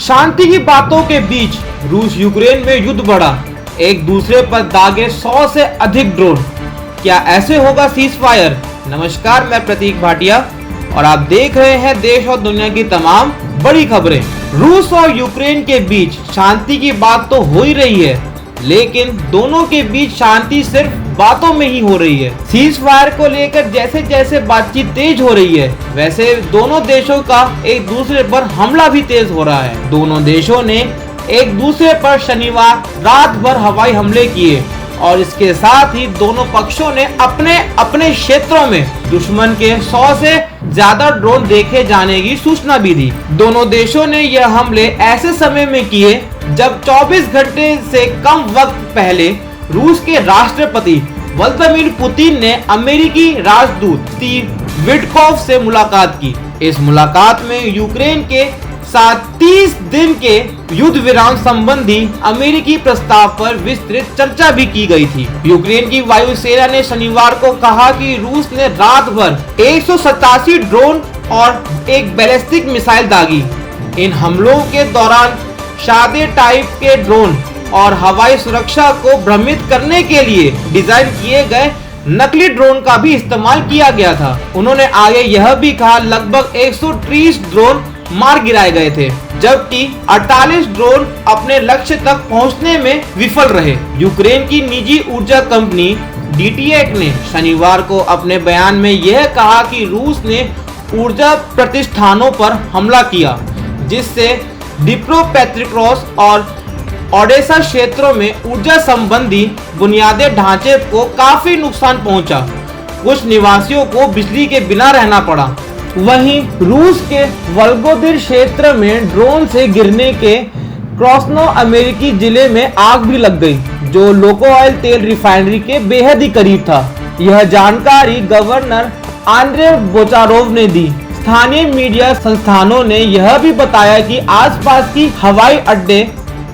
शांति की बातों के बीच रूस यूक्रेन में युद्ध बढ़ा, एक दूसरे पर दागे 100 से अधिक ड्रोन। क्या ऐसे होगा सीज फायर? नमस्कार, मैं प्रतीक भाटिया और आप देख रहे हैं देश और दुनिया की तमाम बड़ी खबरें। रूस और यूक्रेन के बीच शांति की बात तो हो ही रही है, लेकिन दोनों के बीच शांति सिर्फ बातों में ही हो रही है। सीज फायर को लेकर जैसे जैसे बातचीत तेज हो रही है, वैसे दोनों देशों का एक दूसरे पर हमला भी तेज हो रहा है। दोनों देशों ने एक दूसरे पर शनिवार रात भर हवाई हमले किए और इसके साथ ही दोनों पक्षों ने अपने अपने क्षेत्रों में दुश्मन के 100 से ज्यादा ड्रोन देखे जाने की सूचना भी दी। दोनों देशों ने यह हमले ऐसे समय में किए जब 24 घंटे से कम वक्त पहले रूस के राष्ट्रपति व्लादिमीर पुतिन ने अमेरिकी राजदूत स्टीव विटकॉफ से मुलाकात की। इस मुलाकात में यूक्रेन के साथ 30 दिन के युद्ध विराम संबंधी अमेरिकी प्रस्ताव पर विस्तृत चर्चा भी की गई थी। यूक्रेन की वायुसेना ने शनिवार को कहा कि रूस ने रात भर 187 ड्रोन और एक बैलिस्टिक मिसाइल दागी। इन हमलों के दौरान शादे टाइप के ड्रोन और हवाई सुरक्षा को भ्रमित करने के लिए डिजाइन किए गए नकली ड्रोन का भी इस्तेमाल किया गया था। उन्होंने आगे यह भी कहा लगभग 130 ड्रोन मार गिराए गए थे, जबकि 48 ड्रोन अपने लक्ष्य तक पहुंचने में विफल रहे। यूक्रेन की निजी ऊर्जा कंपनी DTEK ने शनिवार को अपने बयान में यह कहा कि रूस ने ऊर्जा प्रतिष्ठानों पर हमला किया, जिससे डिप्रोपेट्रिकोस और ओडेसा क्षेत्रों में ऊर्जा संबंधी बुनियादी ढांचे को काफी नुकसान पहुंचा। कुछ निवासियों को बिजली के बिना रहना पड़ा। वहीं रूस के वोल्गोदिर क्षेत्र में ड्रोन से गिरने के क्रोस्नो अमेरिकी जिले में आग भी लग गई, जो लुकोइल तेल रिफाइनरी के बेहद ही करीब था। यह जानकारी गवर्नर आंद्रे बोचारोव ने दी। स्थानीय मीडिया संस्थानों ने यह भी बताया कि आसपास की हवाई अड्डे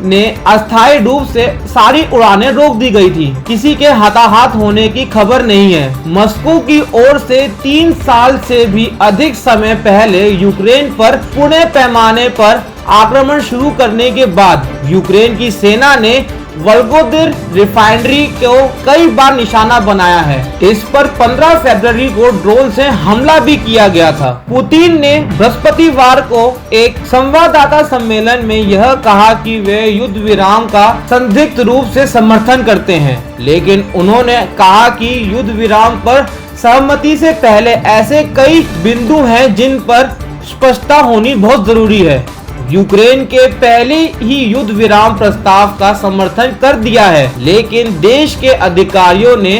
ने अस्थायी रूप से सारी उड़ानें रोक दी गई थी। किसी के हताहत होने की खबर नहीं है। मॉस्को की ओर से 3 साल से भी अधिक समय पहले यूक्रेन पर पूर्ण पैमाने पर आक्रमण शुरू करने के बाद यूक्रेन की सेना ने वोल्गोदिर रिफाइनरी को कई बार निशाना बनाया है। इस पर 15 फरवरी को ड्रोन से हमला भी किया गया था। पुतिन ने बृहस्पतिवार को एक संवाददाता सम्मेलन में यह कहा कि वे युद्ध विराम का संदिग्ध रूप से समर्थन करते हैं, लेकिन उन्होंने कहा कि युद्ध विराम पर सहमति से पहले ऐसे कई बिंदु हैं जिन पर स्पष्टता होनी बहुत जरूरी है। यूक्रेन के पहले ही युद्ध विराम प्रस्ताव का समर्थन कर दिया है, लेकिन देश के अधिकारियों ने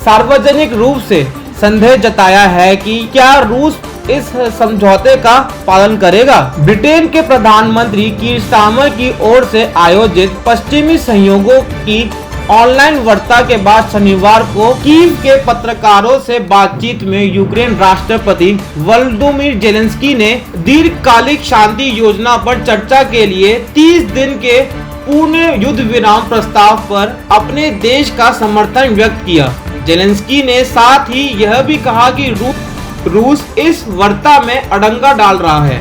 सार्वजनिक रूप से संदेह जताया है कि क्या रूस इस समझौते का पालन करेगा। ब्रिटेन के प्रधानमंत्री कीर स्टारमर की ओर से आयोजित पश्चिमी सहयोगों की ऑनलाइन वार्ता के बाद शनिवार को कीव के पत्रकारों से बातचीत में यूक्रेन राष्ट्रपति वोलोदिमीर ज़ेलेंस्की ने दीर्घकालिक शांति योजना पर चर्चा के लिए 30 दिन के पूर्ण युद्ध विराम प्रस्ताव पर अपने देश का समर्थन व्यक्त किया। ज़ेलेंस्की ने साथ ही यह भी कहा कि रूस इस वार्ता में अड़ंगा डाल रहा है।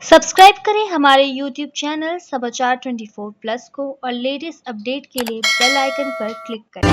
सब्सक्राइब करें हमारे YouTube चैनल समाचार 24+ को और लेटेस्ट अपडेट के लिए बेल आइकन पर क्लिक करें।